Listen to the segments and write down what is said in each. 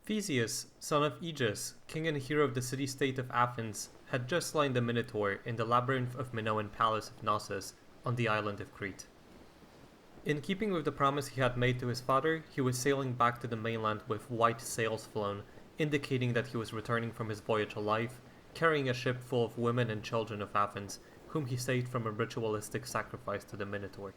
Theseus, son of Aegeus, king and hero of the city-state of Athens, had just slain the Minotaur in the labyrinth of Minoan palace of Knossos on the island of Crete. In keeping with the promise he had made to his father, he was sailing back to the mainland with white sails flown, indicating that he was returning from his voyage alive, carrying a ship full of women and children of Athens, whom he saved from a ritualistic sacrifice to the Minotaur.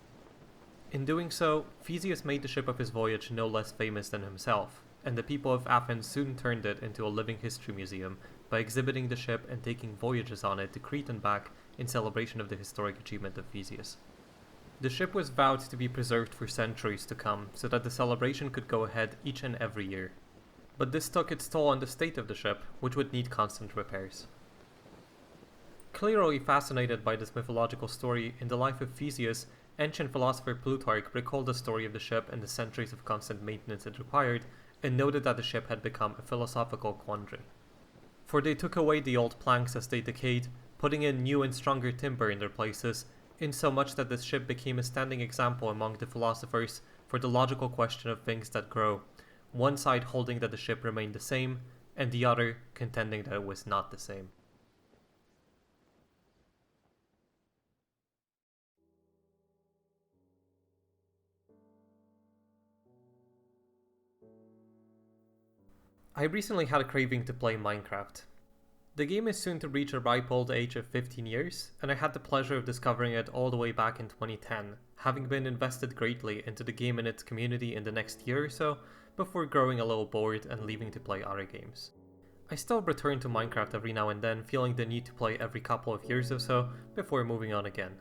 In doing so, Theseus made the ship of his voyage no less famous than himself, and the people of Athens soon turned it into a living history museum by exhibiting the ship and taking voyages on it to Crete and back in celebration of the historic achievement of Theseus. The ship was vowed to be preserved for centuries to come so that the celebration could go ahead each and every year. But this took its toll on the state of the ship, which would need constant repairs. Clearly fascinated by this mythological story, in the life of Theseus, ancient philosopher Plutarch recalled the story of the ship and the centuries of constant maintenance it required, and noted that the ship had become a philosophical quandary. For they took away the old planks as they decayed, putting in new and stronger timber in their places, insomuch that this ship became a standing example among the philosophers for the logical question of things that grow, one side holding that the ship remained the same, and the other contending that it was not the same. I recently had a craving to play Minecraft. The game is soon to reach a ripe old age of 15 years, and I had the pleasure of discovering it all the way back in 2010, having been invested greatly into the game and its community in the next year or so, before growing a little bored and leaving to play other games. I still return to Minecraft every now and then, feeling the need to play every couple of years or so, before moving on again.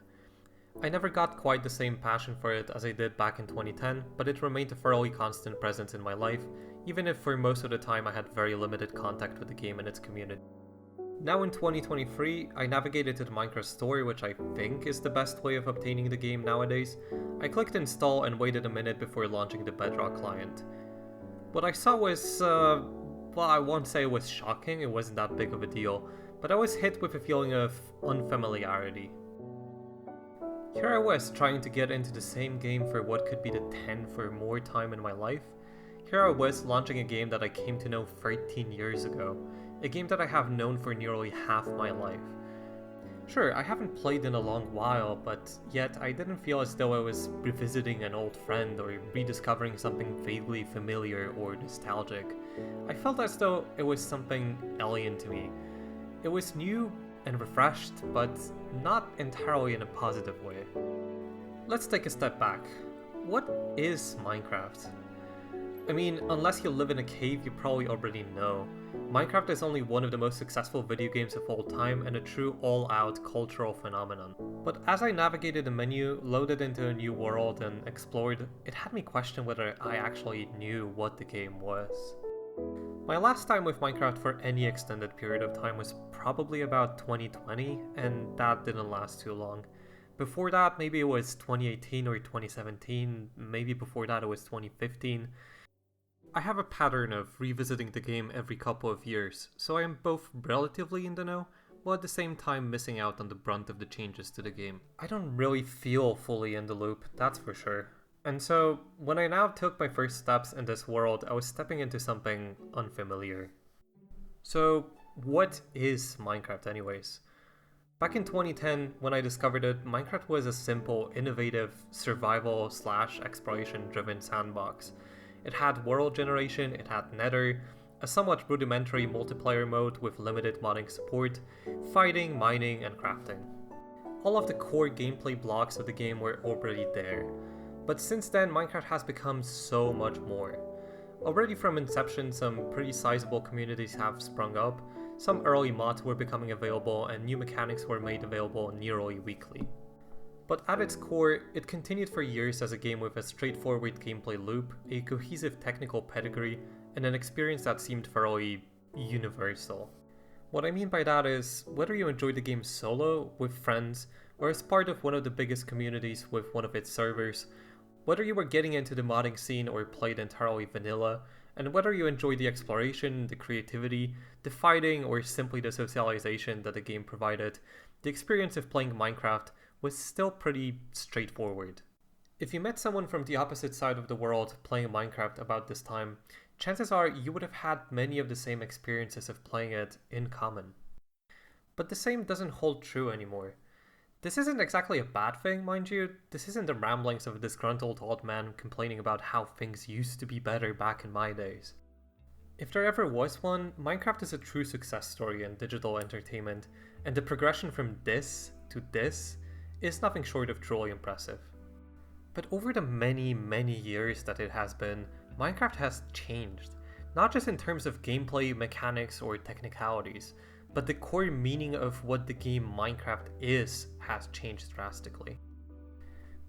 I never got quite the same passion for it as I did back in 2010, but it remained a fairly constant presence in my life, even if for most of the time I had very limited contact with the game and its community. Now in 2023, I navigated to the Minecraft store, which I think is the best way of obtaining the game nowadays. I clicked install and waited a minute before launching the Bedrock client. What I saw was, well, I won't say it was shocking, it wasn't that big of a deal, but I was hit with a feeling of unfamiliarity. Here I was trying to get into the same game for what could be the 10th or more time in my life. Here I was launching a game that I came to know 13 years ago, a game that I have known for nearly half my life. Sure, I haven't played in a long while, but yet I didn't feel as though I was revisiting an old friend or rediscovering something vaguely familiar or nostalgic. I felt as though it was something alien to me. It was new and refreshed, but not entirely in a positive way. Let's take a step back. What is Minecraft? I mean, unless you live in a cave, you probably already know. Minecraft is only one of the most successful video games of all time and a true all-out cultural phenomenon. But as I navigated the menu, loaded into a new world, and explored, it had me question whether I actually knew what the game was. My last time with Minecraft for any extended period of time was probably about 2020, and that didn't last too long. Before that, maybe it was 2018 or 2017, maybe before that it was 2015. I have a pattern of revisiting the game every couple of years, so I am both relatively in the know, while at the same time missing out on the brunt of the changes to the game. I don't really feel fully in the loop, that's for sure. And so, when I now took my first steps in this world, I was stepping into something unfamiliar. So, what is Minecraft anyways? Back in 2010, when I discovered it, Minecraft was a simple, innovative, survival/exploration-driven sandbox. It had world generation, it had nether, a somewhat rudimentary multiplayer mode with limited modding support, fighting, mining, and crafting. All of the core gameplay blocks of the game were already there. But since then, Minecraft has become so much more. Already from inception, some pretty sizable communities have sprung up, some early mods were becoming available, and new mechanics were made available nearly weekly. But at its core, it continued for years as a game with a straightforward gameplay loop, a cohesive technical pedigree, and an experience that seemed fairly universal. What I mean by that is, whether you enjoy the game solo, with friends, or as part of one of the biggest communities with one of its servers, whether you were getting into the modding scene or played entirely vanilla, and whether you enjoy the exploration, the creativity, the fighting, or simply the socialization that the game provided, the experience of playing Minecraft was still pretty straightforward. If you met someone from the opposite side of the world playing Minecraft about this time, chances are you would have had many of the same experiences of playing it in common. But the same doesn't hold true anymore. This isn't exactly a bad thing, mind you. This isn't the ramblings of a disgruntled old man complaining about how things used to be better back in my days. If there ever was one, Minecraft is a true success story in digital entertainment, and the progression from this to this is nothing short of truly impressive. But over the many years that it has been, Minecraft has changed. Not just in terms of gameplay, mechanics, or technicalities, but the core meaning of what the game Minecraft is has changed drastically.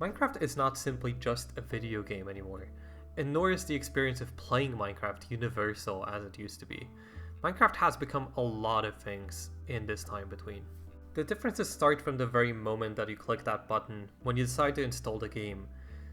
Minecraft is not simply just a video game anymore, and nor is the experience of playing Minecraft universal as it used to be. Minecraft has become a lot of things in this time between. The differences start from the very moment that you click that button when you decide to install the game.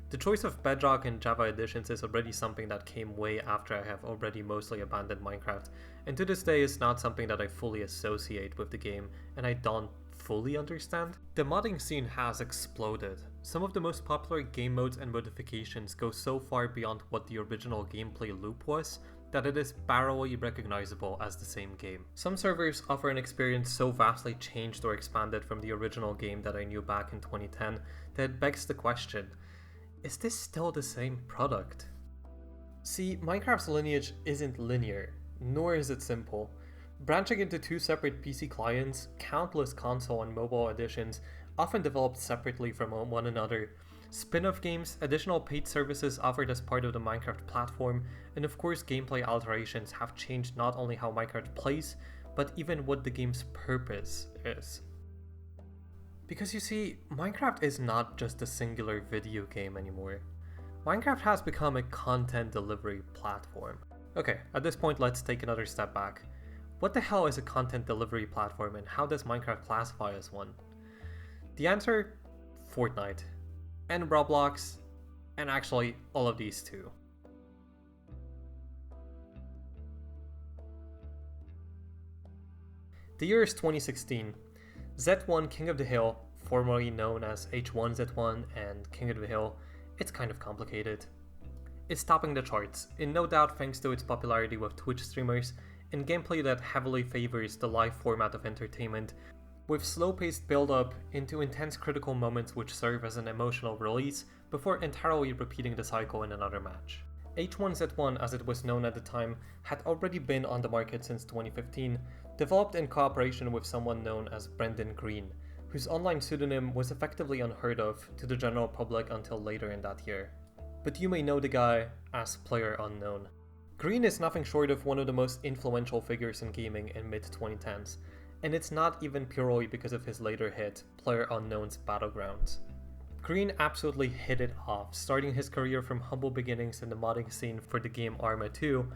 The choice of Bedrock and Java editions is already something that came way after I have already mostly abandoned Minecraft, and to this day is not something that I fully associate with the game, and I don't fully understand. The modding scene has exploded. Some of the most popular game modes and modifications go so far beyond what the original gameplay loop was, that it is barely recognizable as the same game. Some servers offer an experience so vastly changed or expanded from the original game that I knew back in 2010 that it begs the question, is this still the same product? See, Minecraft's lineage isn't linear, nor is it simple. Branching into two separate PC clients, countless console and mobile editions, often developed separately from one another, spin-off games, additional paid services offered as part of the Minecraft platform, and of course gameplay alterations have changed not only how Minecraft plays, but even what the game's purpose is. Because you see, Minecraft is not just a singular video game anymore. Minecraft has become a content delivery platform. Okay, at this point let's take another step back. What the hell is a content delivery platform and how does Minecraft classify as one? The answer? Fortnite. And Roblox, and actually all of these too. The year is 2016. Z1 King of the Hill, formerly known as H1Z1 and King of the Hill, it's kind of complicated. It's topping the charts, in no doubt thanks to its popularity with Twitch streamers and gameplay that heavily favors the live format of entertainment, with slow-paced build-up into intense critical moments which serve as an emotional release before entirely repeating the cycle in another match. H1Z1, as it was known at the time, had already been on the market since 2015, developed in cooperation with someone known as Brendan Green, whose online pseudonym was effectively unheard of to the general public until later in that year. But you may know the guy as Player Unknown. Green is nothing short of one of the most influential figures in gaming in mid-2010s, and it's not even purely because of his later hit, PlayerUnknown's Battlegrounds. Green absolutely hit it off, starting his career from humble beginnings in the modding scene for the game Arma 2,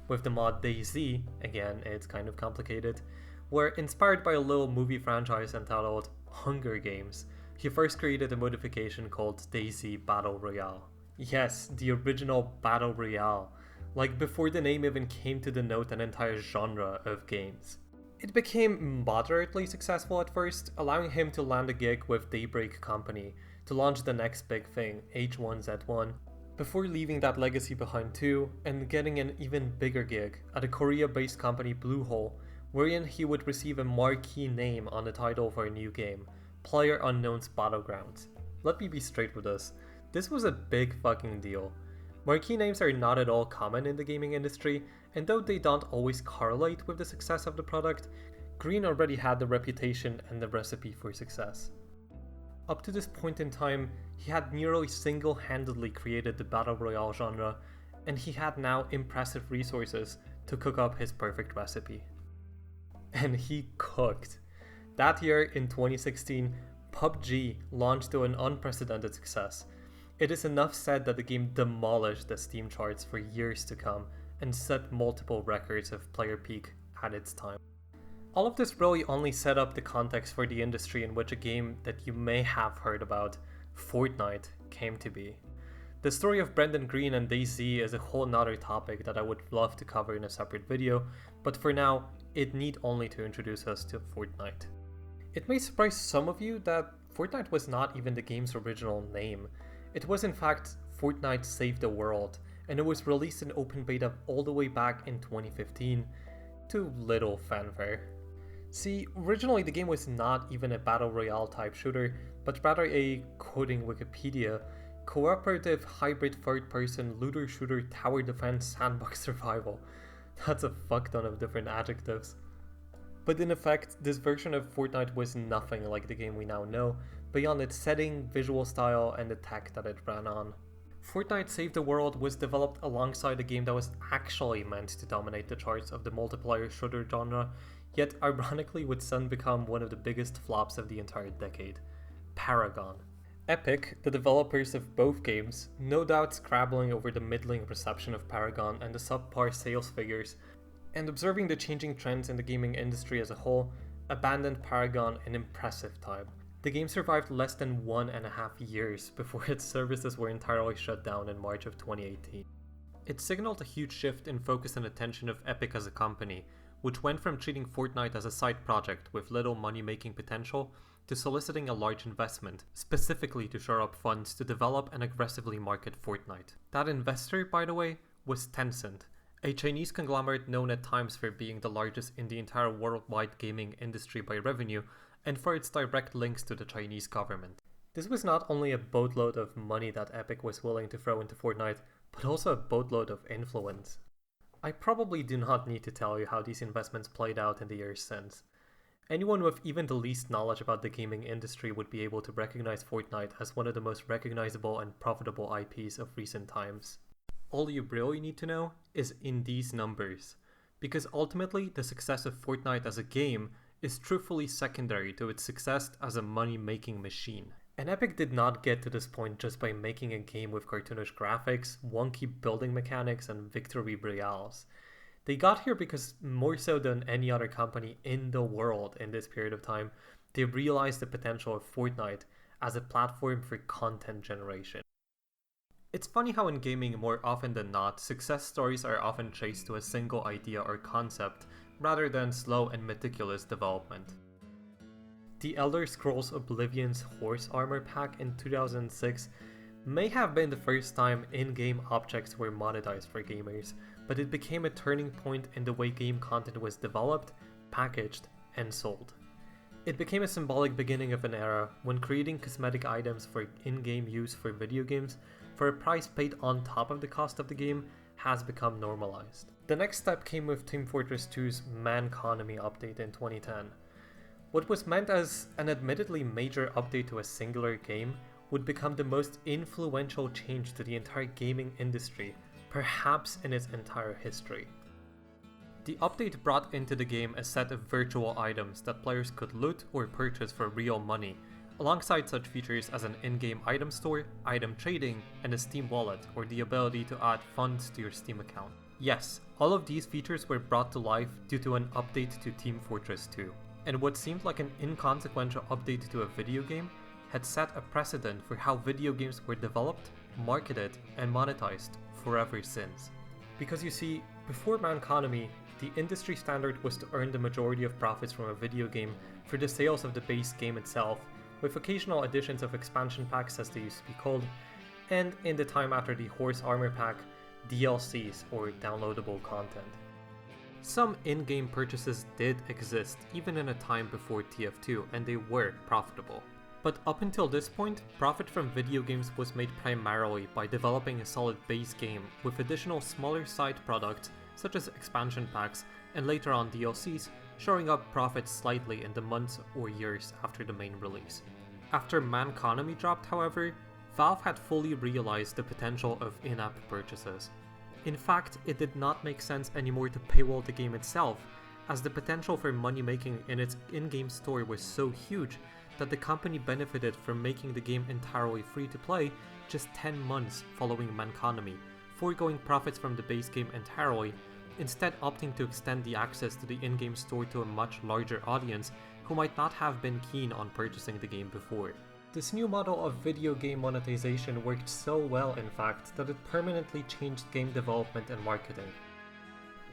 with the mod DayZ, again it's kind of complicated, where inspired by a little movie franchise entitled Hunger Games, he first created a modification called DayZ Battle Royale. Yes, the original Battle Royale, like before the name even came to denote an entire genre of games. It became moderately successful at first, allowing him to land a gig with Daybreak Company to launch the next big thing, H1Z1, before leaving that legacy behind too, and getting an even bigger gig at a Korea-based company Bluehole, wherein he would receive a marquee name on the title for a new game, PlayerUnknown's Battlegrounds. Let me be straight with this was a big fucking deal. Marquee names are not at all common in the gaming industry, and though they don't always correlate with the success of the product, Green already had the reputation and the recipe for success. Up to this point in time, he had nearly single-handedly created the Battle Royale genre, and he had now impressive resources to cook up his perfect recipe. And he cooked. That year, in 2016, PUBG launched to an unprecedented success. It is enough said that the game demolished the Steam charts for years to come and set multiple records of player peak at its time. All of this really only set up the context for the industry in which a game that you may have heard about, Fortnite, came to be. The story of Brendan Green and DayZ is a whole nother topic that I would love to cover in a separate video, but for now, it need only to introduce us to Fortnite. It may surprise some of you that Fortnite was not even the game's original name. It was in fact Fortnite Save the World, and it was released in open beta all the way back in 2015, to little fanfare. See, originally the game was not even a battle royale type shooter, but rather a, quoting Wikipedia, cooperative hybrid third-person looter-shooter tower defense sandbox survival. That's a fuck ton of different adjectives. But in effect, this version of Fortnite was nothing like the game we now know, beyond its setting, visual style, and the tech that it ran on. Fortnite Save the World was developed alongside a game that was actually meant to dominate the charts of the multiplayer shooter genre, yet ironically would soon become one of the biggest flops of the entire decade: Paragon. Epic, the developers of both games, no doubt scrabbling over the middling reception of Paragon and the subpar sales figures, and observing the changing trends in the gaming industry as a whole, abandoned Paragon in impressive time. The game survived less than 1.5 years before its services were entirely shut down in March of 2018. It signaled a huge shift in focus and attention of Epic as a company, which went from treating Fortnite as a side project with little money-making potential to soliciting a large investment, specifically to shore up funds to develop and aggressively market Fortnite. That investor, by the way, was Tencent, a Chinese conglomerate known at times for being the largest in the entire worldwide gaming industry by revenue, and for its direct links to the Chinese government. This was not only a boatload of money that Epic was willing to throw into Fortnite, but also a boatload of influence. I probably do not need to tell you how these investments played out in the years since. Anyone with even the least knowledge about the gaming industry would be able to recognize Fortnite as one of the most recognizable and profitable IPs of recent times. All you really need to know is in these numbers, because ultimately the success of Fortnite as a game is truthfully secondary to its success as a money-making machine. And Epic did not get to this point just by making a game with cartoonish graphics, wonky building mechanics, and victory royales. They got here because, more so than any other company in the world in this period of time, they realized the potential of Fortnite as a platform for content generation. It's funny how in gaming, more often than not, success stories are often traced to a single idea or concept, rather than slow and meticulous development. The Elder Scrolls Oblivion's Horse Armor pack in 2006 may have been the first time in-game objects were monetized for gamers, but it became a turning point in the way game content was developed, packaged, and sold. It became a symbolic beginning of an era when creating cosmetic items for in-game use for video games for a price paid on top of the cost of the game has become normalized. The next step came with Team Fortress 2's Manconomy update in 2010. What was meant as an admittedly major update to a singular game would become the most influential change to the entire gaming industry, perhaps in its entire history. The update brought into the game a set of virtual items that players could loot or purchase for real money, alongside such features as an in-game item store, item trading, and a Steam wallet, or the ability to add funds to your Steam account. Yes, all of these features were brought to life due to an update to Team Fortress 2, and what seemed like an inconsequential update to a video game had set a precedent for how video games were developed, marketed, and monetized forever since. Because you see, before Manconomy, the industry standard was to earn the majority of profits from a video game for the sales of the base game itself, with occasional additions of expansion packs as they used to be called, and in the time after the Horse Armor pack, DLCs or downloadable content. Some in-game purchases did exist even in a time before TF2, and they were profitable. But up until this point, profit from video games was made primarily by developing a solid base game with additional smaller side products such as expansion packs and later on DLCs showing up profits slightly in the months or years after the main release. After Manconomy dropped, however, Valve had fully realized the potential of in-app purchases. In fact, it did not make sense anymore to paywall the game itself, as the potential for money making in its in-game store was so huge that the company benefited from making the game entirely free to play just 10 months following Manconomy, foregoing profits from the base game entirely, instead opting to extend the access to the in-game store to a much larger audience who might not have been keen on purchasing the game before. This new model of video game monetization worked so well, in fact, that it permanently changed game development and marketing.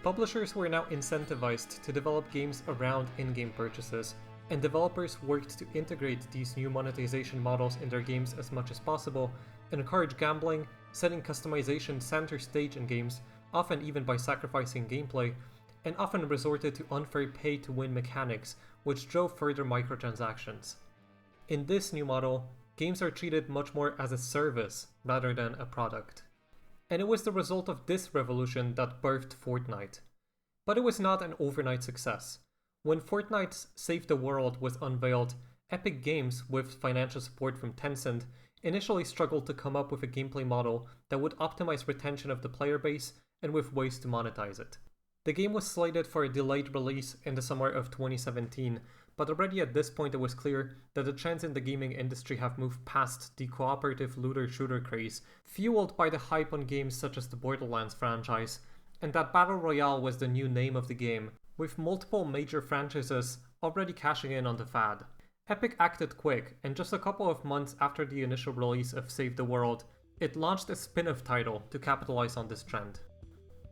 Publishers were now incentivized to develop games around in-game purchases, and developers worked to integrate these new monetization models in their games as much as possible encourage gambling, setting customization center stage in games, often even by sacrificing gameplay, and often resorted to unfair pay-to-win mechanics, which drove further microtransactions. In this new model, games are treated much more as a service rather than a product. And it was the result of this revolution that birthed Fortnite. But it was not an overnight success. When Fortnite's Save the World was unveiled, Epic Games, with financial support from Tencent, initially struggled to come up with a gameplay model that would optimize retention of the player base and with ways to monetize it. The game was slated for a delayed release in the summer of 2017, but already at this point it was clear that the trends in the gaming industry have moved past the cooperative looter-shooter craze, fueled by the hype on games such as the Borderlands franchise, and that Battle Royale was the new name of the game, with multiple major franchises already cashing in on the fad. Epic acted quick, and just a couple of months after the initial release of Save the World, it launched a spin-off title to capitalize on this trend.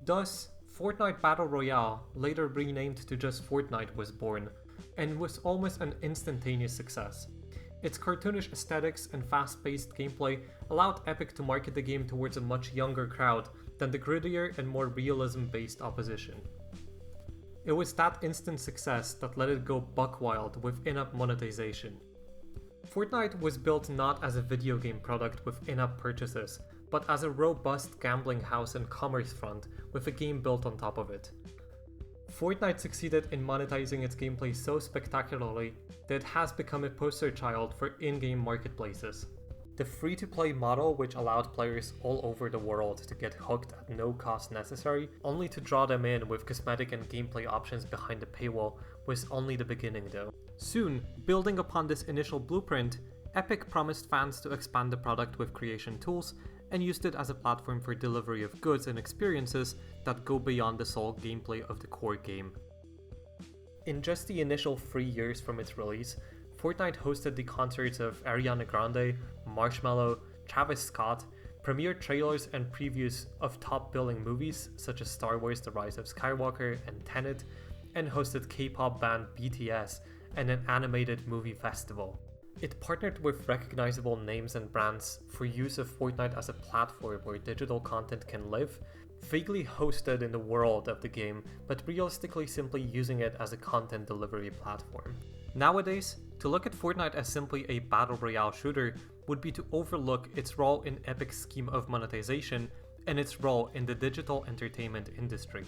Thus, Fortnite Battle Royale, later renamed to just Fortnite, was born, and was almost an instantaneous success. Its cartoonish aesthetics and fast-paced gameplay allowed Epic to market the game towards a much younger crowd than the grittier and more realism-based opposition. It was that instant success that let it go buck wild with in-app monetization. Fortnite was built not as a video game product with in-app purchases, but as a robust gambling house and commerce front with a game built on top of it. Fortnite succeeded in monetizing its gameplay so spectacularly that it has become a poster child for in-game marketplaces. The free-to-play model, which allowed players all over the world to get hooked at no cost necessary, only to draw them in with cosmetic and gameplay options behind the paywall, was only the beginning though. Soon, building upon this initial blueprint, Epic promised fans to expand the product with creation tools and used it as a platform for delivery of goods and experiences that go beyond the sole gameplay of the core game. In just the initial 3 years from its release, Fortnite hosted the concerts of Ariana Grande, Marshmello, Travis Scott, premiered trailers and previews of top-billing movies such as Star Wars: The Rise of Skywalker and Tenet, and hosted K-pop band BTS and an animated movie festival. It partnered with recognizable names and brands for use of Fortnite as a platform where digital content can live, vaguely hosted in the world of the game, but realistically simply using it as a content delivery platform. Nowadays, to look at Fortnite as simply a battle royale shooter would be to overlook its role in Epic's scheme of monetization and its role in the digital entertainment industry.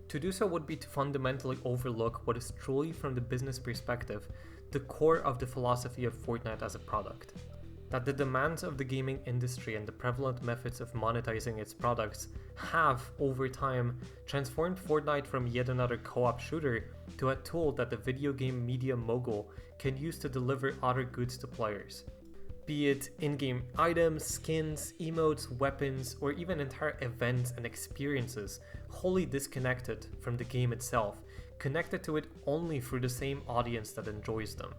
To do so would be to fundamentally overlook what is truly, from the business perspective, the core of the philosophy of Fortnite as a product. That the demands of the gaming industry and the prevalent methods of monetizing its products have, over time, transformed Fortnite from yet another co-op shooter to a tool that the video game media mogul can use to deliver other goods to players. Be it in-game items, skins, emotes, weapons, or even entire events and experiences wholly disconnected from the game itself, connected to it only through the same audience that enjoys them.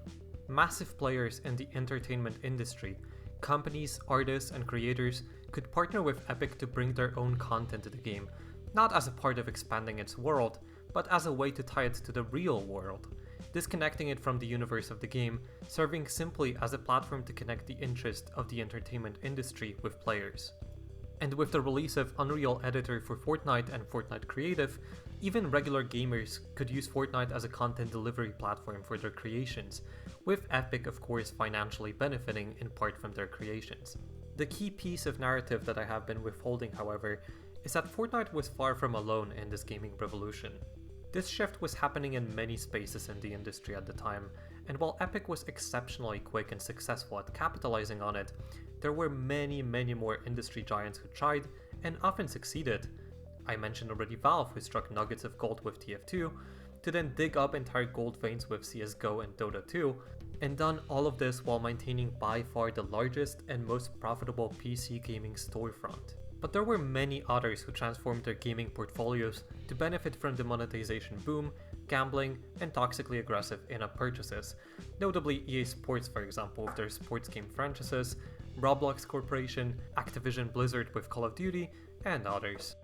Massive players in the entertainment industry, companies, artists, and creators could partner with Epic to bring their own content to the game, not as a part of expanding its world, but as a way to tie it to the real world, disconnecting it from the universe of the game, serving simply as a platform to connect the interest of the entertainment industry with players. And with the release of Unreal Editor for Fortnite and Fortnite Creative, even regular gamers could use Fortnite as a content delivery platform for their creations, with Epic of course financially benefiting in part from their creations. The key piece of narrative that I have been withholding, however, is that Fortnite was far from alone in this gaming revolution. This shift was happening in many spaces in the industry at the time, and while Epic was exceptionally quick and successful at capitalizing on it, there were many more industry giants who tried, and often succeeded. I mentioned already Valve, who struck nuggets of gold with TF2, to then dig up entire gold veins with CSGO and Dota 2, and done all of this while maintaining by far the largest and most profitable PC gaming storefront. But there were many others who transformed their gaming portfolios to benefit from the monetization boom, gambling, and toxically aggressive in-app purchases, notably EA Sports for example with their sports game franchises, Roblox Corporation, Activision Blizzard with Call of Duty, and others.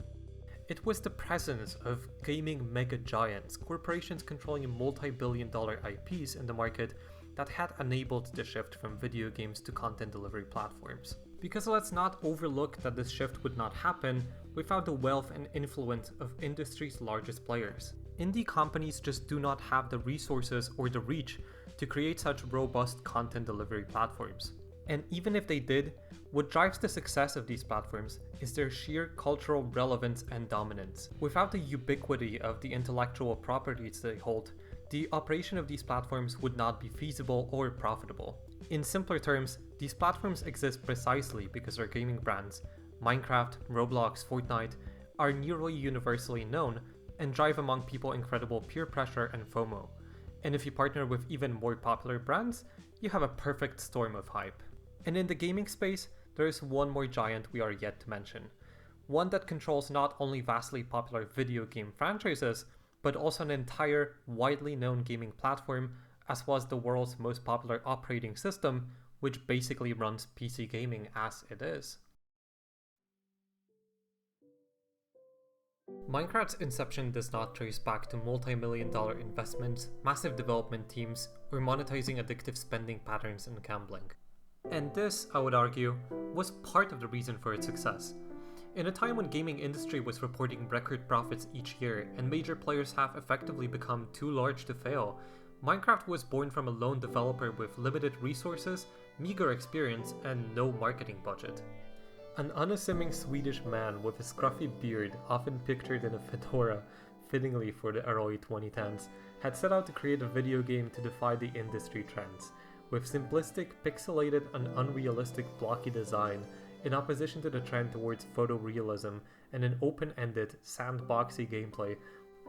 It was the presence of gaming mega giants, corporations controlling multi-billion-dollar IPs in the market, that had enabled the shift from video games to content delivery platforms. Because let's not overlook that this shift would not happen without the wealth and influence of industry's largest players. Indie companies just do not have the resources or the reach to create such robust content delivery platforms. And even if they did, what drives the success of these platforms is their sheer cultural relevance and dominance. Without the ubiquity of the intellectual properties they hold, the operation of these platforms would not be feasible or profitable. In simpler terms, these platforms exist precisely because their gaming brands, Minecraft, Roblox, Fortnite, are nearly universally known and drive among people incredible peer pressure and FOMO. And if you partner with even more popular brands, you have a perfect storm of hype. And in the gaming space, there is one more giant we are yet to mention. One that controls not only vastly popular video game franchises, but also an entire, widely known gaming platform, as well as the world's most popular operating system, which basically runs PC gaming as it is. Minecraft's inception does not trace back to multi-million-dollar investments, massive development teams, or monetizing addictive spending patterns and gambling. And this, I would argue, was part of the reason for its success. In a time when gaming industry was reporting record profits each year and major players have effectively become too large to fail, Minecraft was born from a lone developer with limited resources, meager experience, and no marketing budget. An unassuming Swedish man with a scruffy beard, often pictured in a fedora, fittingly for the early 2010s, had set out to create a video game to defy the industry trends, with simplistic, pixelated, and unrealistic blocky design, in opposition to the trend towards photorealism and an open-ended, sandboxy gameplay,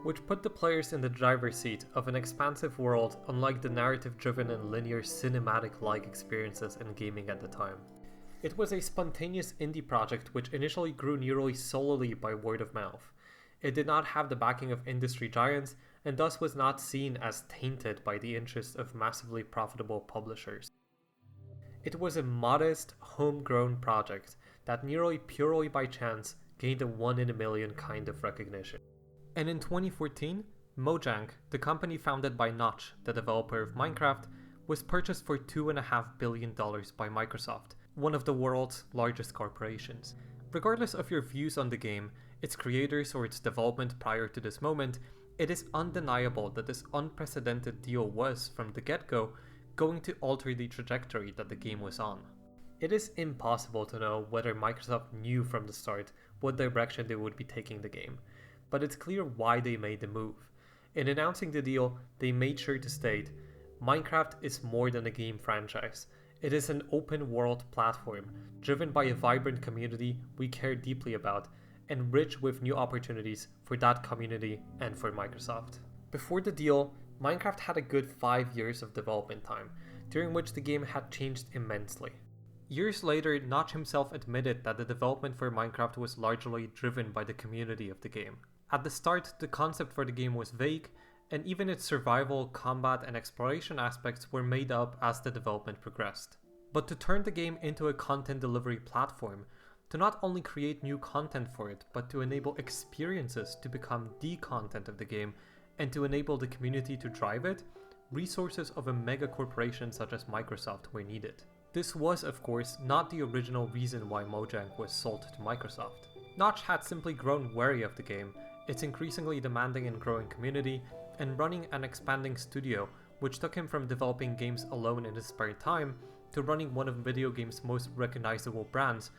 which put the players in the driver's seat of an expansive world unlike the narrative-driven and linear cinematic-like experiences in gaming at the time. It was a spontaneous indie project which initially grew nearly solely by word of mouth. It did not have the backing of industry giants, and thus was not seen as tainted by the interests of massively profitable publishers. It was a modest, homegrown project that nearly purely by chance gained a 1 in a million kind of recognition. And in 2014, Mojang, the company founded by Notch, the developer of Minecraft, was purchased for $2.5 billion by Microsoft, one of the world's largest corporations. Regardless of your views on the game, its creators, or its development prior to this moment, it is undeniable that this unprecedented deal was, from the get-go, going to alter the trajectory that the game was on. It is impossible to know whether Microsoft knew from the start what direction they would be taking the game, but it's clear why they made the move. In announcing the deal, they made sure to state, Minecraft is more than a game franchise. It is an open-world platform, driven by a vibrant community we care deeply about, and rich with new opportunities for that community and for Microsoft. Before the deal, Minecraft had a good 5 years of development time, during which the game had changed immensely. Years later, Notch himself admitted that the development for Minecraft was largely driven by the community of the game. At the start, the concept for the game was vague, and even its survival, combat, and exploration aspects were made up as the development progressed. But to turn the game into a content delivery platform, to not only create new content for it, but to enable experiences to become the content of the game, and to enable the community to drive it, resources of a mega corporation such as Microsoft were needed. This was, of course, not the original reason why Mojang was sold to Microsoft. Notch had simply grown wary of the game, its increasingly demanding and growing community, and running an expanding studio, which took him from developing games alone in his spare time to running one of video games' most recognizable brands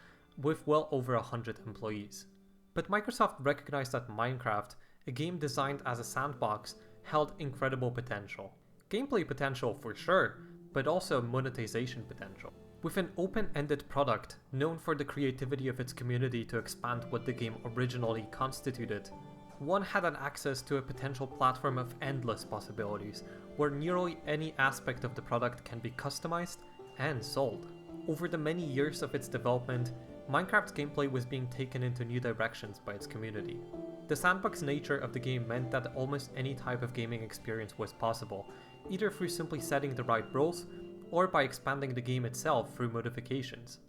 with well over 100 employees. But Microsoft recognized that Minecraft, a game designed as a sandbox, held incredible potential. Gameplay potential for sure, but also monetization potential. With an open-ended product known for the creativity of its community to expand what the game originally constituted, one had an access to a potential platform of endless possibilities, where nearly any aspect of the product can be customized and sold. Over the many years of its development, Minecraft's gameplay was being taken into new directions by its community. The sandbox nature of the game meant that almost any type of gaming experience was possible, either through simply setting the right rules, or by expanding the game itself through modifications.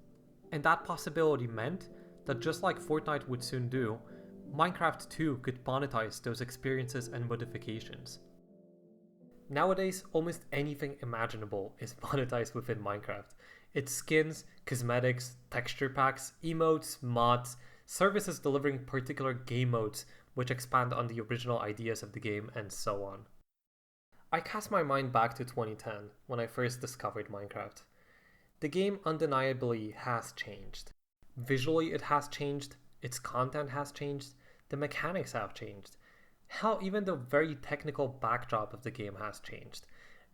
And that possibility meant that, just like Fortnite would soon do, Minecraft too could monetize those experiences and modifications. Nowadays, almost anything imaginable is monetized within Minecraft. It's skins, cosmetics, texture packs, emotes, mods, services delivering particular game modes which expand on the original ideas of the game, and so on. I cast my mind back to 2010 when I first discovered Minecraft. The game undeniably has changed. Visually it has changed, its content has changed, the mechanics have changed. Hell, even the very technical backdrop of the game has changed.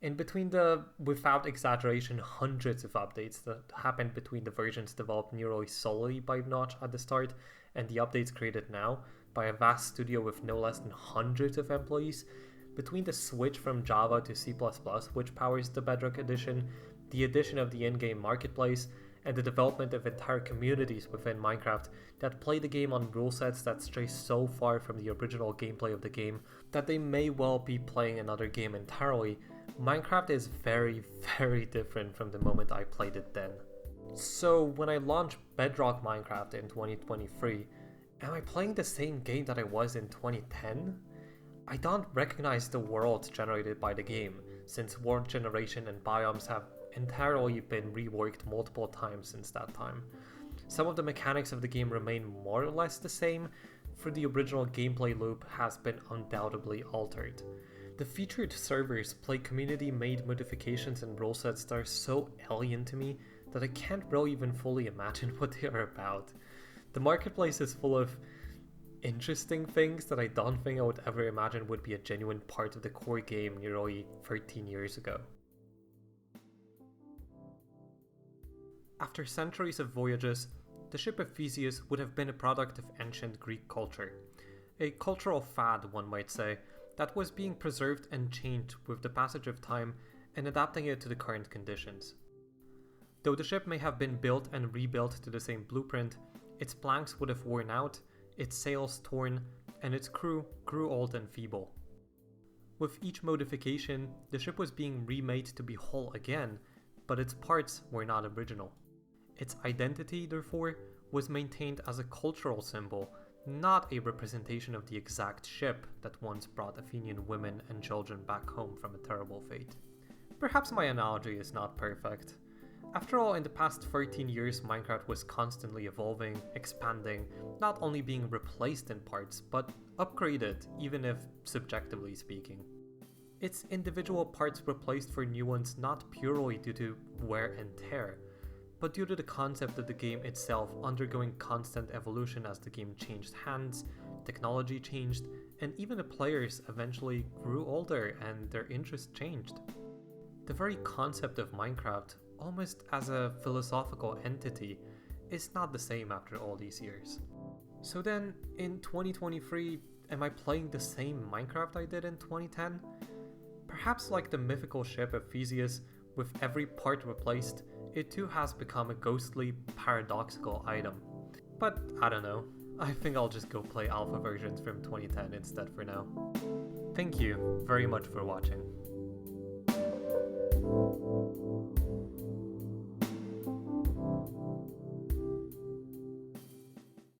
In between the, without exaggeration, hundreds of updates that happened between the versions developed nearly solely by Notch at the start and the updates created now by a vast studio with no less than hundreds of employees, between the switch from Java to C++, which powers the Bedrock edition, the addition of the in-game marketplace, and the development of entire communities within Minecraft that play the game on rule sets that stray so far from the original gameplay of the game that they may well be playing another game entirely, Minecraft is very, very different from the moment I played it then. So when I launch Bedrock Minecraft in 2023, am I playing the same game that I was in 2010? I don't recognize the world generated by the game, since world generation and biomes have entirely been reworked multiple times since that time. Some of the mechanics of the game remain more or less the same, for the original gameplay loop has been undoubtedly altered. The featured servers play community-made modifications and rule sets that are so alien to me that I can't really even fully imagine what they are about. The marketplace is full of interesting things that I don't think I would ever imagine would be a genuine part of the core game nearly 13 years ago. After centuries of voyages, the ship of Theseus would have been a product of ancient Greek culture. A cultural fad, one might say, that was being preserved and changed with the passage of time and adapting it to the current conditions. Though the ship may have been built and rebuilt to the same blueprint, its planks would have worn out, its sails torn, and its crew grew old and feeble. With each modification, the ship was being remade to be whole again, but its parts were not original. Its identity, therefore, was maintained as a cultural symbol, not a representation of the exact ship that once brought Athenian women and children back home from a terrible fate. Perhaps my analogy is not perfect. After all, in the past 13 years, Minecraft was constantly evolving, expanding, not only being replaced in parts, but upgraded, even if subjectively speaking. Its individual parts replaced for new ones not purely due to wear and tear, but due to the concept of the game itself undergoing constant evolution as the game changed hands, technology changed, and even the players eventually grew older and their interests changed. The very concept of Minecraft, almost as a philosophical entity, is not the same after all these years. So then, in 2023, am I playing the same Minecraft I did in 2010? Perhaps like the mythical ship of Theseus, with every part replaced, it too has become a ghostly, paradoxical item. But I don't know, I think I'll just go play alpha versions from 2010 instead for now. Thank you very much for watching.